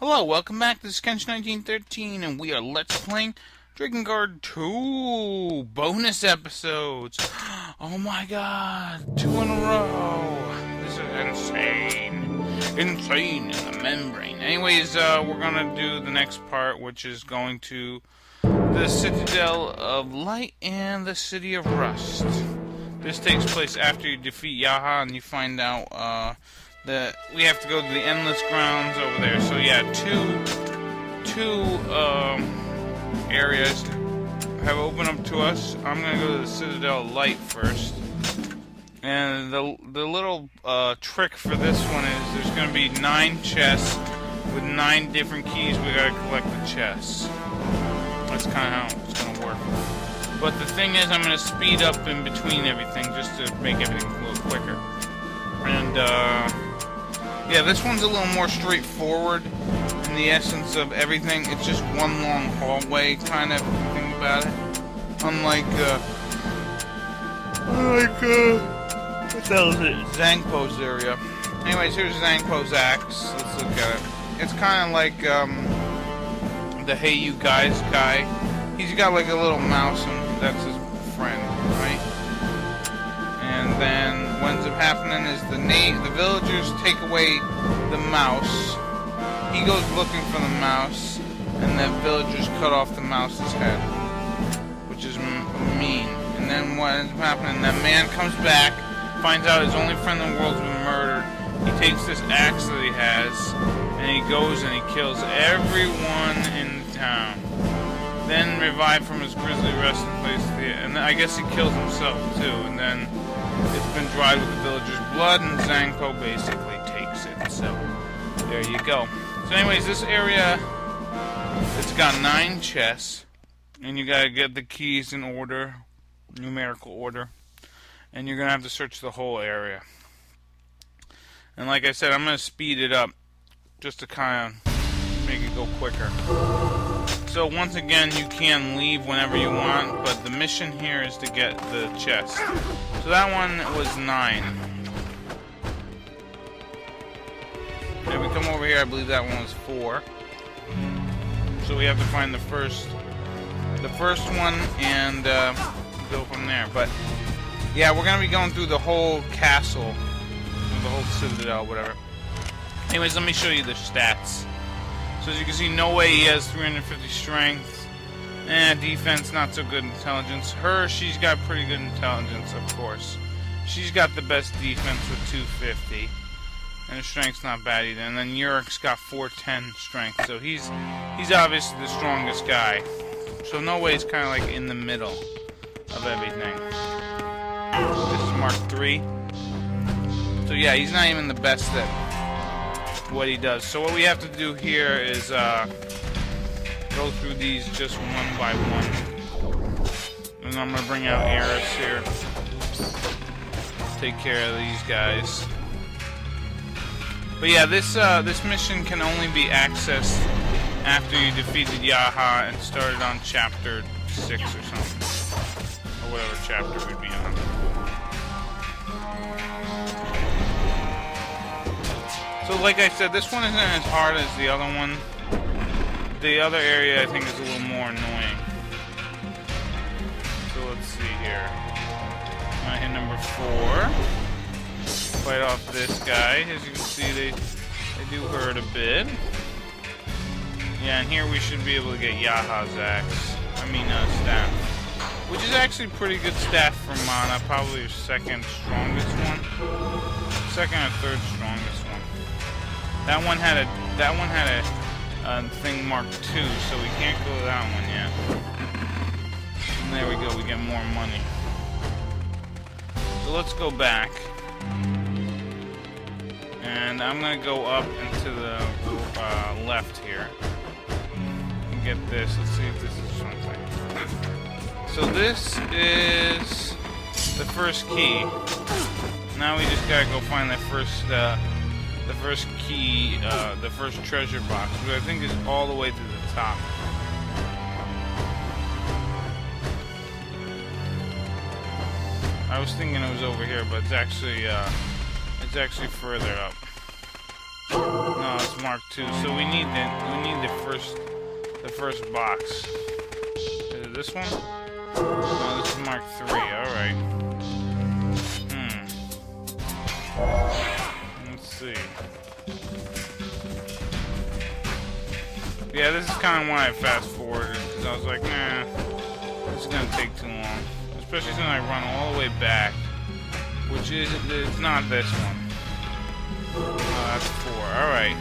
Hello, welcome back. This is Kench1913, and we are Let's Playing Drakengard 2 bonus episodes. Oh my god, 2 in a row. This is insane. Insane in the membrane. Anyways, we're gonna do the next part, which is going to the Citadel of Light and the City of Rust. This takes place after you defeat Yaha and you find out, that we have to go to the Endless Grounds over there. So yeah, two areas have opened up to us. I'm gonna go to the Citadel of Light first. And the little trick for this one is there's gonna be 9 chests with 9 different keys. We gotta collect the chests. That's kind of how it's gonna work. But the thing is, I'm gonna speed up in between everything just to make everything a little quicker. And yeah, this one's a little more straightforward in the essence of everything. It's just one long hallway kind of thing about it. Unlike what the hell is it? Zangpo's area. Anyways, here's Zangpo's axe. Let's look at it. It's kind of like the Hey You Guys guy. He's got like a little mouse, and that's his friend, right? And then what ends up happening is the villagers take away the mouse. He goes looking for the mouse, and the villagers cut off the mouse's head, which is mean. And then what ends up happening, that man comes back, finds out his only friend in the world's been murdered. He takes this axe that he has, and he goes and he kills everyone in the town. Then revived from his grisly resting place, and I guess he kills himself too, and then it's been dried with the villagers' blood, and Zangpo basically takes it. So, there you go. So anyways, this area, it's got 9 chests, and you gotta get the keys in order, numerical order, and you're gonna have to search the whole area. And like I said, I'm gonna speed it up, just to kind of make it go quicker. So once again, you can leave whenever you want, but the mission here is to get the chest. So that one was 9. Then we come over here, I believe that one was 4. So we have to find the first one and go from there. But yeah, we're gonna be going through the whole castle, the whole citadel, whatever. Anyways, let me show you the stats. So as you can see, no way he has 350 strength. Defense, not so good. Intelligence. She's got pretty good intelligence, of course. She's got the best defense with 250. And her strength's not bad either. And then Yurik's got 410 strength. So he's obviously the strongest guy. So no way he's kind of like in the middle of everything. This is Mark 3. So yeah, he's not even the best at what he does. So what we have to do here is go through these just one by one. And I'm gonna bring out Eris here. Take care of these guys. But yeah, this mission can only be accessed after you defeated Yaha and started on chapter 6 or something. Or whatever chapter we'd be on. So like I said, this one isn't as hard as the other one. The other area I think is a little more annoying. So let's see here. I hit number 4. Fight off this guy. As you can see, they do hurt a bit. Yeah, and here we should be able to get Yaha's axe. Staff. Which is actually pretty good staff for mana. Probably your second strongest one. Second or third strongest one. That one had a thing marked 2, so we can't go to that one yet. And there we go, we get more money. So let's go back. And I'm gonna go up into the left here. And get this, let's see if this is something. So this is the first key. Now we just gotta go find that first key, the first treasure box, which I think is all the way to the top. I was thinking it was over here, but it's actually further up. No, it's Mark 2. So we need the first box. Is it this one? No, this is Mark 3. All right. Let's see. Yeah, this is kind of why I fast forwarded, because I was like, nah, this is gonna take too long. Especially since I run all the way back, which is, it's not this one. Oh, that's 4. Alright.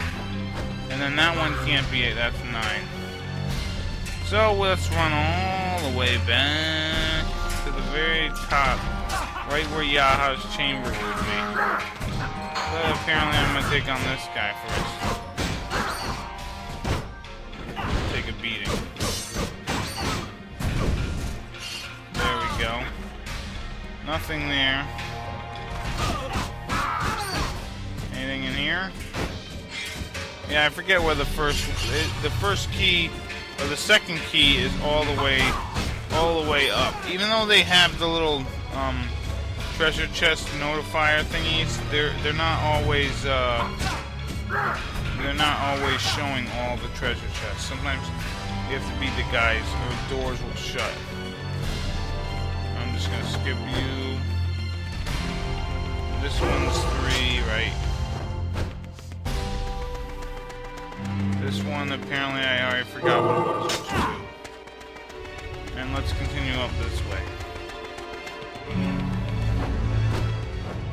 And then that one can't be 8, that's 9. So let's run all the way back to the very top, right where Yaha's chamber would be. But apparently I'm gonna take on this guy first. Take a beating. There we go. Nothing there. Anything in here? Yeah, I forget where the first key or the second key is all the way up. Even though they have the little treasure chest notifier thingies, they're not always showing all the treasure chests. Sometimes you have to beat the guys or doors will shut. I'm just gonna skip you. This one's 3, right? This one, apparently, I already forgot what it was, which is 2. And let's continue up this way.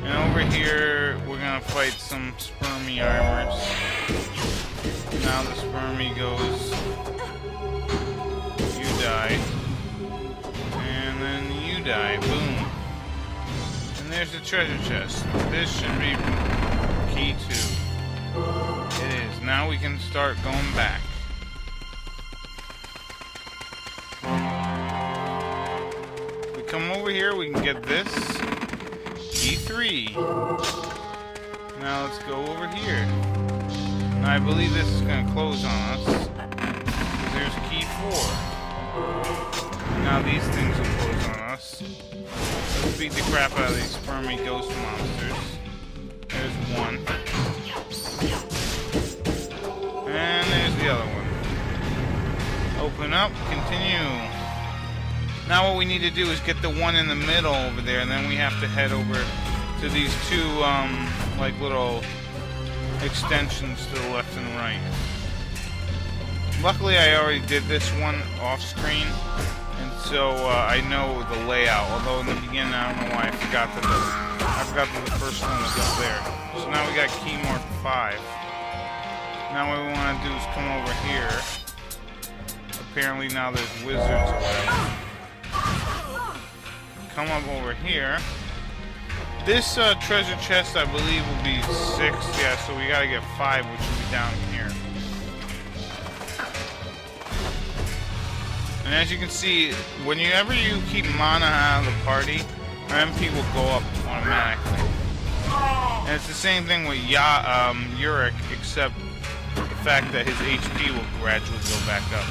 And over here, we're gonna fight some spermy armors. Now the spermy goes, you die. And then you die, boom. And there's the treasure chest. This should be key 2. It is. Now we can start going back. We come over here, we can get this. Key 3. Now let's go over here. Now I believe this is going to close on us. Because there's key 4. Now these things will close on us. Let's beat the crap out of these spermy ghost monsters. There's one. And there's the other one. Open up, continue. Now what we need to do is get the one in the middle over there, and then we have to head over to these 2, like little extensions to the left and right. Luckily, I already did this one off screen, and so I know the layout. Although in the beginning, I don't know why I forgot that the first one was up there. So now we got key mark 5. Now what we want to do is come over here. Apparently now there's wizards away. Come up over here. This treasure chest, I believe, will be 6. Yeah, so we gotta get 5, which will be down here. And as you can see, whenever you keep Mana out of the party, our MP will go up automatically. And it's the same thing with Yurik, except the fact that his HP will gradually go back up.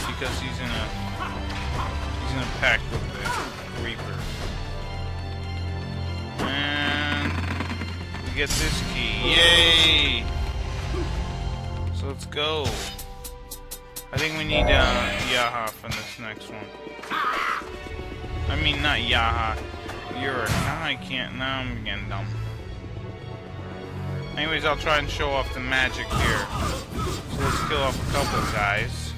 Because he's in a pact with the Reaper. And we get this key. Yay! So let's go. I think we need Yaha for this next one. I mean, not Yaha. Yurik. Now I can't. Now I'm getting dumb. Anyways, I'll try and show off the magic here. So let's kill off a couple of guys.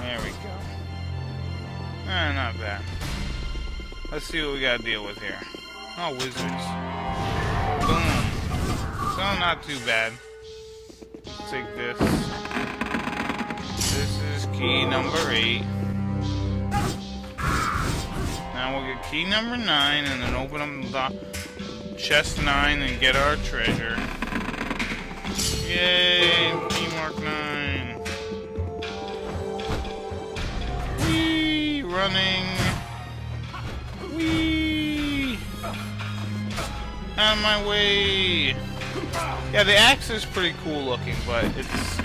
There we go. Not bad. Let's see what we gotta deal with here. Oh, wizards. Boom. So not too bad. Let's take this. This is key number 8. Now we'll get key number 9 and then open up the chest 9 and get our treasure. Yay! Key mark 9. Whee! Running. Whee! Out of my way! Yeah, the axe is pretty cool looking, but it's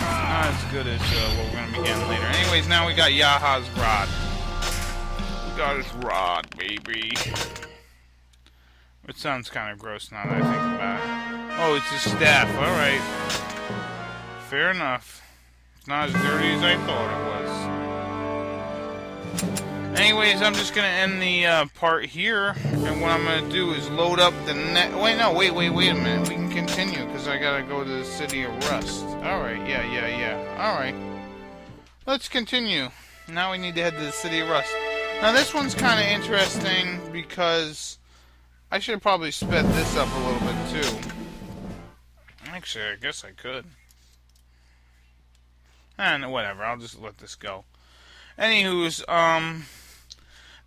not as good as what we're gonna be getting later. Anyways, now we got Yaha's rod. We got his rod, baby. It sounds kind of gross now that I think about it. Oh, it's his staff. Alright. Fair enough. It's not as dirty as I thought it was. Anyways, I'm just going to end the part here. And what I'm going to do is load up the net. Wait a minute. We can continue because I got to go to the City of Rust. Alright, yeah. Alright. Let's continue. Now we need to head to the City of Rust. Now this one's kind of interesting because I should have probably sped this up a little bit too. Actually, I guess I could. And whatever, I'll just let this go. Anywho's,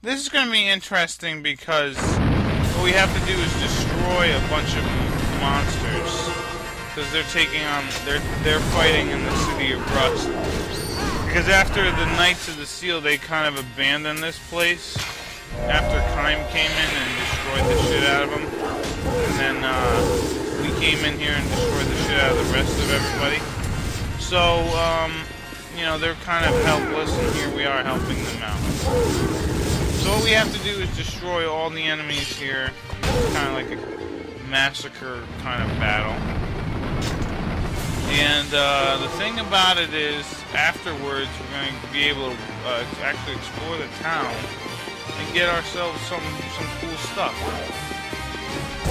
this is going to be interesting because what we have to do is destroy a bunch of monsters because they're taking on, they're fighting in the City of Rust. Because after the Knights of the Seal, they kind of abandoned this place. After Kime came in and destroyed the shit out of them. And then we came in here and destroyed the shit out of the rest of everybody. So, you know, they're kind of helpless, and here we are helping them out. So what we have to do is destroy all the enemies here. It's kind of like a massacre kind of battle. And the thing about it is, afterwards, we're going to be able to actually explore the town and get ourselves some cool stuff.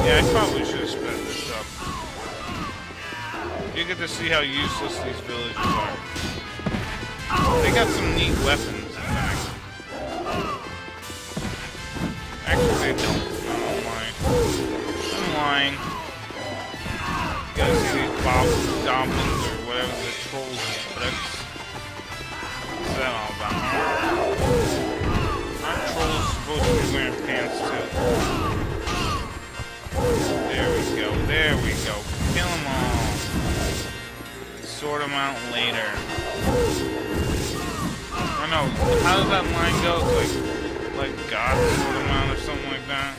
Yeah, I probably should have sped this up. You get to see how useless these villages are. They got some neat weapons, in fact. Actually, they don't. I'm lying. You gotta see these goblins or whatever, the trolls and what's that all about? Aren't trolls supposed to be wearing pants too? There we go. Kill them all. Sort them out later. I know, how does that line go? It's like God sort them out or something like that.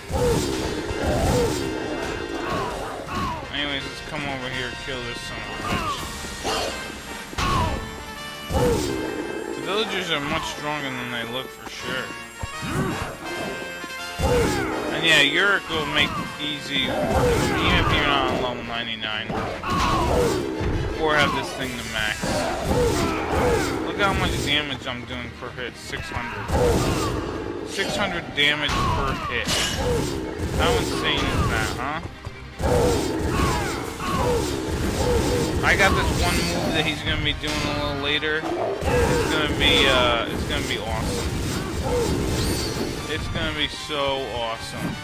Anyways, let's come over here and kill this son of a bitch. The villagers are much stronger than they look for sure. And yeah, Yurik will make easy work with them, even if you're not on level 99. Or have this thing to max. Look how much damage I'm doing per hit. 600. 600 damage per hit. How insane is that, huh? I got this one move that he's gonna be doing a little later. It's gonna be awesome. It's gonna be so awesome.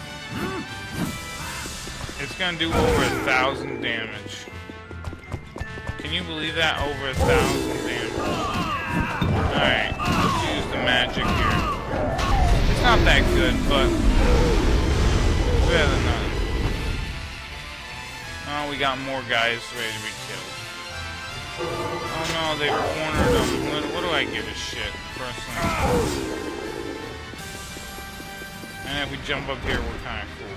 It's gonna do over 1,000 damage. Can you believe that? Over 1,000 damage. Alright, let's use the magic here. It's not that good, but better than nothing. Oh, we got more guys ready to be killed. Oh no, they cornered them. What do I give a shit, personally? And if we jump up here, we're kind of cool.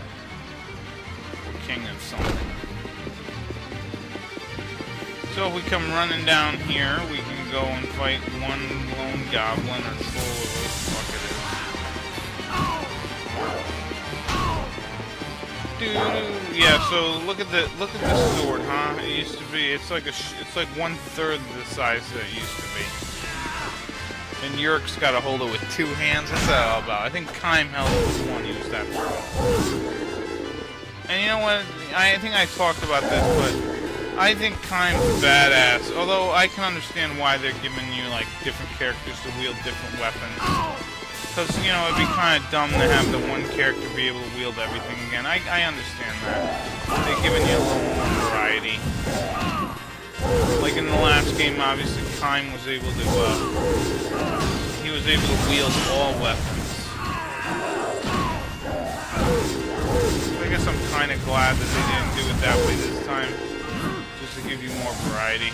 We're king of something. So if we come running down here, we can go and fight one lone goblin or troll or what the fuck it is. Yeah, so look at the sword, huh? It used to be, it's like 1/3 of the size that it used to be. And Yurik's got to hold it with 2 hands. What's that all about? I think Kime held it with 1. He was that pro. And you know what? I think I talked about this, but I think Kime's badass. Although I can understand why they're giving you like different characters to wield different weapons. Because, you know, it'd be kind of dumb to have the one character be able to wield everything again. I understand that. They're giving you a little more variety. Like in the last game, obviously, Kime was able to, he was able to wield all weapons. I guess I'm kind of glad that they didn't do it that way this time. Just to give you more variety.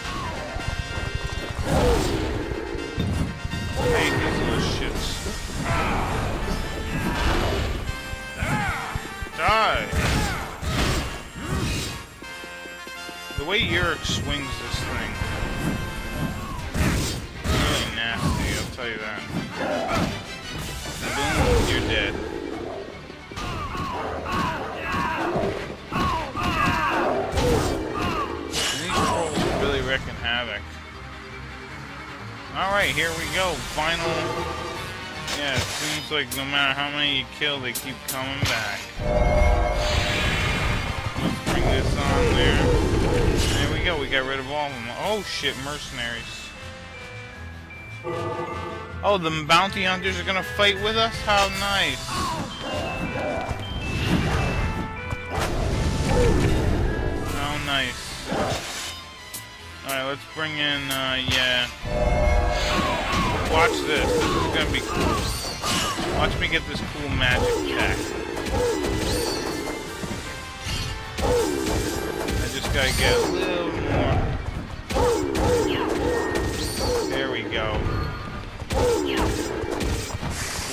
Hey, these little shits. Die! The way Yurik swings this thing, tell you that. Boom, you're dead. And these trolls are really wrecking havoc. Alright, here we go. Final. Yeah, it seems like no matter how many you kill, they keep coming back. Let's bring this on there. There we go, we got rid of all of them. Oh shit, mercenaries. Oh, the bounty hunters are gonna fight with us? How nice. How nice. Alright, let's bring in, yeah. Watch this. This is gonna be cool. Watch me get this cool magic back. I just gotta get a little more. There we go.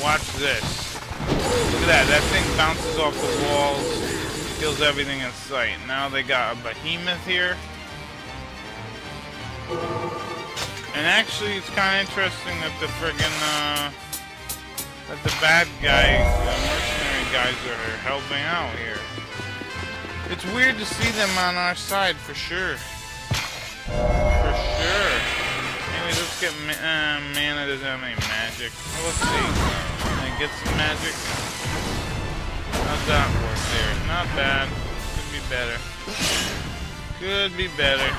Watch this. Look at that. That thing bounces off the walls, kills everything in sight. Now they got a behemoth here. And actually, it's kind of interesting that the friggin', that the bad guy, the mercenary guys are helping out here. It's weird to see them on our side, for sure. For sure. Anyways, let's get, mana doesn't have any magic. Well, let's see. Can I get some magic? How's that work there? Not bad. Could be better. Could be better.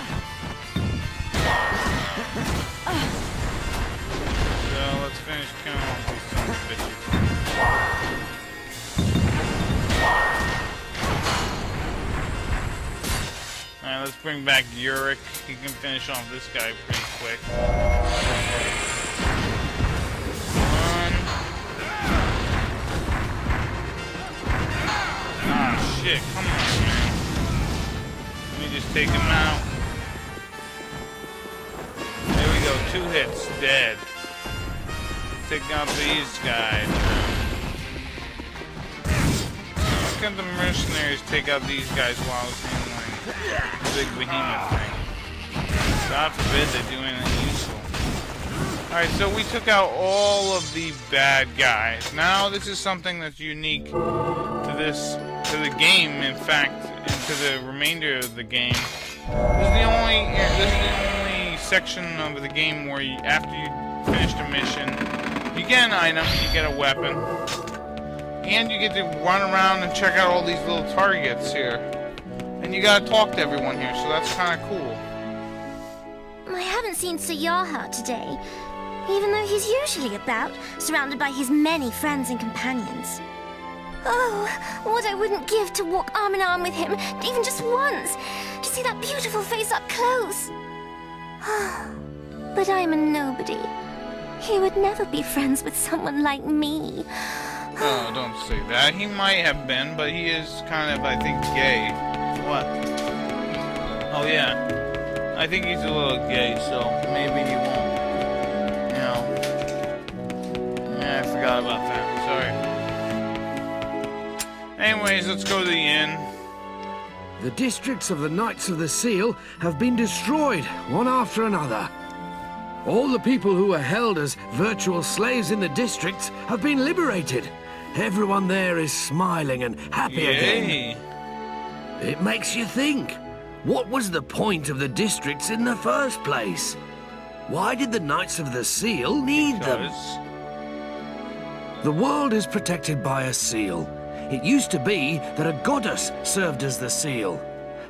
So let's finish killing all these sons of bitches. Alright, let's bring back Uric. He can finish off this guy pretty quick. One. Ah, shit. Come on, man. Let me just take him out. There we go, 2 hits, dead. Take out these guys. Why can't the mercenaries take out these guys while I was handling the big behemoth thing? God forbid they do anything useful. Alright, so we took out all of the bad guys. Now this is something that's unique to the game, in fact, and to the remainder of the game. This is the only section of the game where you, after you finish the mission, you get an item, you get a weapon, and you get to run around and check out all these little targets here. And you gotta talk to everyone here, so that's kind of cool. I haven't seen Sir Yaha today, even though he's usually about, surrounded by his many friends and companions. Oh, what I wouldn't give to walk arm in arm with him, even just once, to see that beautiful face up close. But I'm a nobody. He would never be friends with someone like me. Oh, don't say that. He might have been, but he is kind of, I think, gay. What? Oh, yeah. I think he's a little gay, so maybe he won't, you know. Yeah, I forgot about that. Sorry. Anyways, let's go to the inn. The districts of the Knights of the Seal have been destroyed, one after another. All the people who were held as virtual slaves in the districts have been liberated. Everyone there is smiling and happy again. It makes you think. What was the point of the districts in the first place? Why did the Knights of the Seal need them? The world is protected by a seal. It used to be that a goddess served as the seal.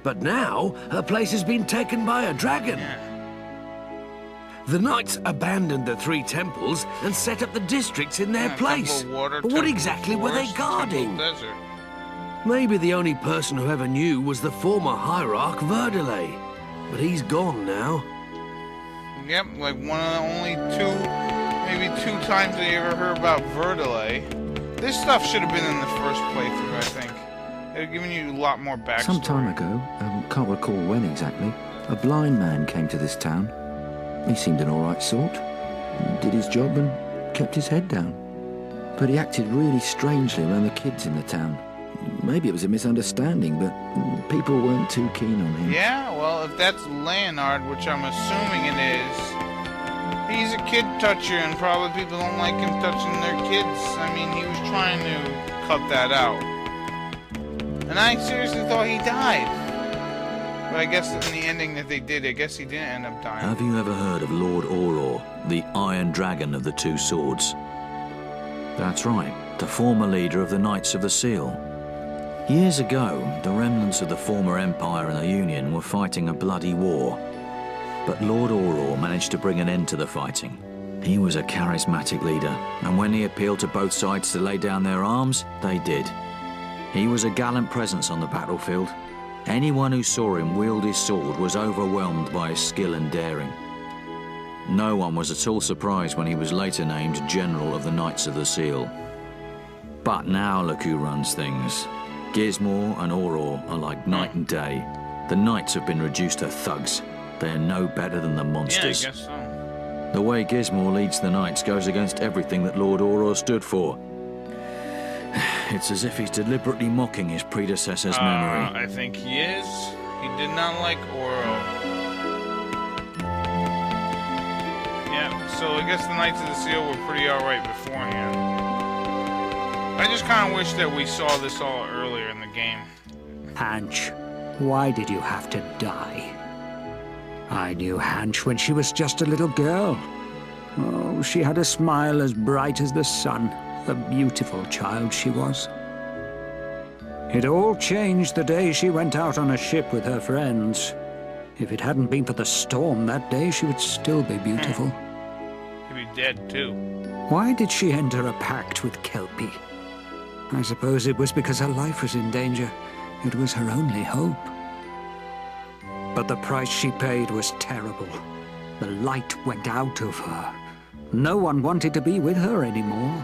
But now, her place has been taken by a dragon. The knights abandoned the 3 temples and set up the districts in their place. But what exactly were they guarding? Maybe the only person who ever knew was the former hierarch Verdelay. But he's gone now. Yep, like one of the only 2 times I ever heard about Verdelay. This stuff should have been in the first playthrough, I think. They've given you a lot more backstory. Some time ago, can't recall when exactly, a blind man came to this town. He seemed an alright sort, did his job and kept his head down. But he acted really strangely around the kids in the town. Maybe it was a misunderstanding, but people weren't too keen on him. Yeah, well, if that's Leonard, which I'm assuming it is, He's a kid toucher, and probably people don't like him touching their kids. I mean, he was trying to cut that out. And I seriously thought he died. But I guess in the ending that they did, I guess he didn't end up dying. Have you ever heard of Lord Auror, the Iron Dragon of the Two Swords? That's right, the former leader of the Knights of the Seal. Years ago, the remnants of the former Empire and the Union were fighting a bloody war. But Lord Auror managed to bring an end to the fighting. He was a charismatic leader, and when he appealed to both sides to lay down their arms, they did. He was a gallant presence on the battlefield. Anyone who saw him wield his sword was overwhelmed by his skill and daring. No one was at all surprised when he was later named General of the Knights of the Seal. But now look who runs things. Gizmor and Auror are like night and day. The Knights have been reduced to thugs. They are no better than the monsters. Yeah, I guess so. The way Gizmor leads the Knights goes against everything that Lord Auror stood for. It's as if he's deliberately mocking his predecessor's memory. I think he is. He did not like Oro. Yeah, so I guess the Knights of the Seal were pretty alright beforehand. I just kind of wish that we saw this all earlier in the game. Hanch, why did you have to die? I knew Hanch when she was just a little girl. Oh, she had a smile as bright as the sun. A beautiful child she was. It all changed the day she went out on a ship with her friends. If it hadn't been for the storm that day, she would still be beautiful. He'd be dead too. Why did she enter a pact with Kelpie? I suppose it was because her life was in danger. It was her only hope. But the price she paid was terrible. The light went out of her. No one wanted to be with her anymore.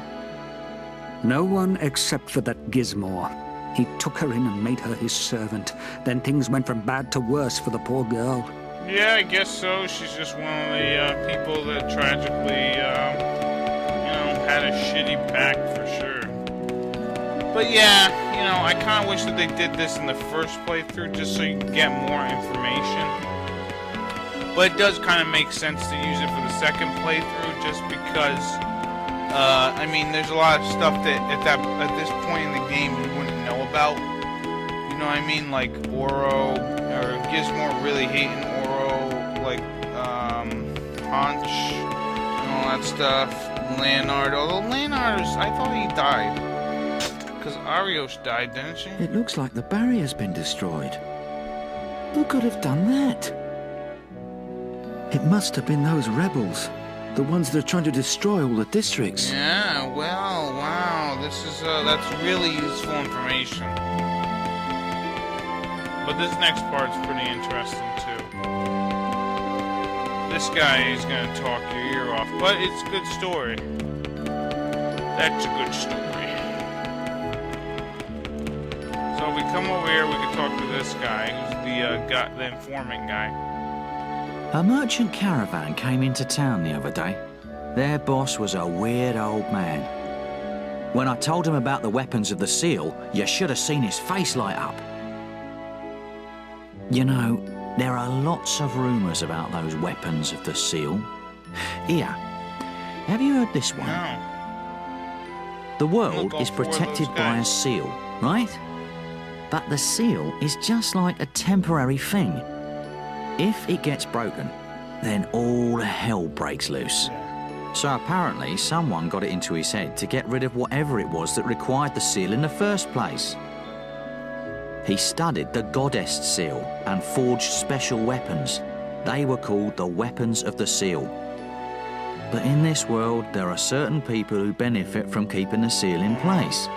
No one except for that Gizmor. He took her in and made her his servant. Then things went from bad to worse for the poor girl. Yeah, I guess so. She's just one of the people that tragically, had a shitty pact for sure. But yeah, I kind of wish that they did this in the first playthrough just so you can get more information. But it does kind of make sense to use it for the second playthrough just because, there's a lot of stuff that at this point in the game we wouldn't know about. You know what I mean? Like Oro, or Gizmor really hating Oro, like, Haunch, and all that stuff. Leonard, although Leonard's, I thought he died. Because Arios died, didn't she? It looks like the barrier's been destroyed. Who could have done that? It must have been those rebels. The ones that are trying to destroy all the districts. Yeah, well, wow. This is, that's really useful information. But this next part's pretty interesting, too. This guy is gonna talk your ear off, but it's a good story. That's a good story. So if we come over here, we can talk to this guy, who's the informant guy. A merchant caravan came into town the other day. Their boss was a weird old man. When I told him about the weapons of the Seal, you should have seen his face light up. You know, there are lots of rumours about those weapons of the Seal. Here, have you heard this one? No. The world Look, is all four of protected those by a guys. seal, right? But the seal is just like a temporary thing. If it gets broken, then all hell breaks loose. So apparently someone got it into his head to get rid of whatever it was that required the seal in the first place. He studied the goddess seal and forged special weapons. They were called the weapons of the seal. But in this world, there are certain people who benefit from keeping the seal in place.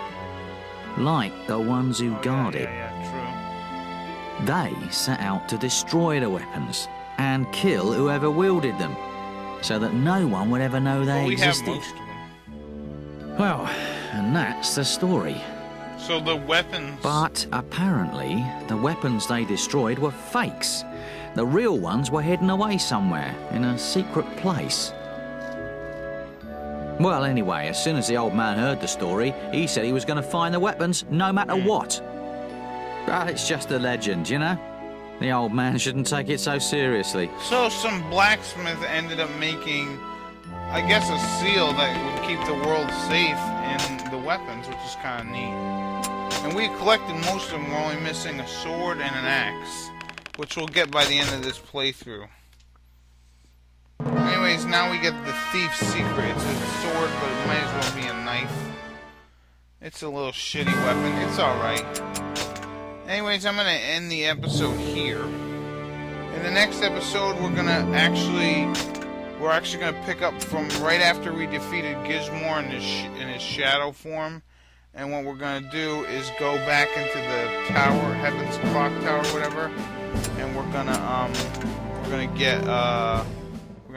Like the ones who guard it. Yeah, true. They set out to destroy the weapons and kill whoever wielded them, so that no one would ever know they Well, we have existed. most of them. Well, and that's the story. So the weapons... But apparently, the weapons they destroyed were fakes. The real ones were hidden away somewhere, in a secret place. Well, anyway, as soon as the old man heard the story, he said he was going to find the weapons no matter what. But it's just a legend, you know? The old man shouldn't take it so seriously. So some blacksmith ended up making I guess, a seal that would keep the world safe in the weapons, which is kind of neat. And we collected most of them. We're only missing a sword and an axe, which we'll get by the end of this playthrough. Anyways, now we get the thief's secret. It's a sword, but it might as well be a knife. It's a little shitty weapon. It's alright. Anyways, I'm going to end the episode here. In the next episode, we're actually going to pick up from right after we defeated Gizmor in his shadow form. And what we're going to do is go back into the tower, Heaven's Clock Tower, whatever. And we're going to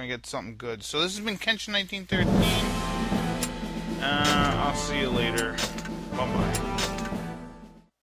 get something good. So this has been Kenshin 1913. I'll see you later. Bye-bye.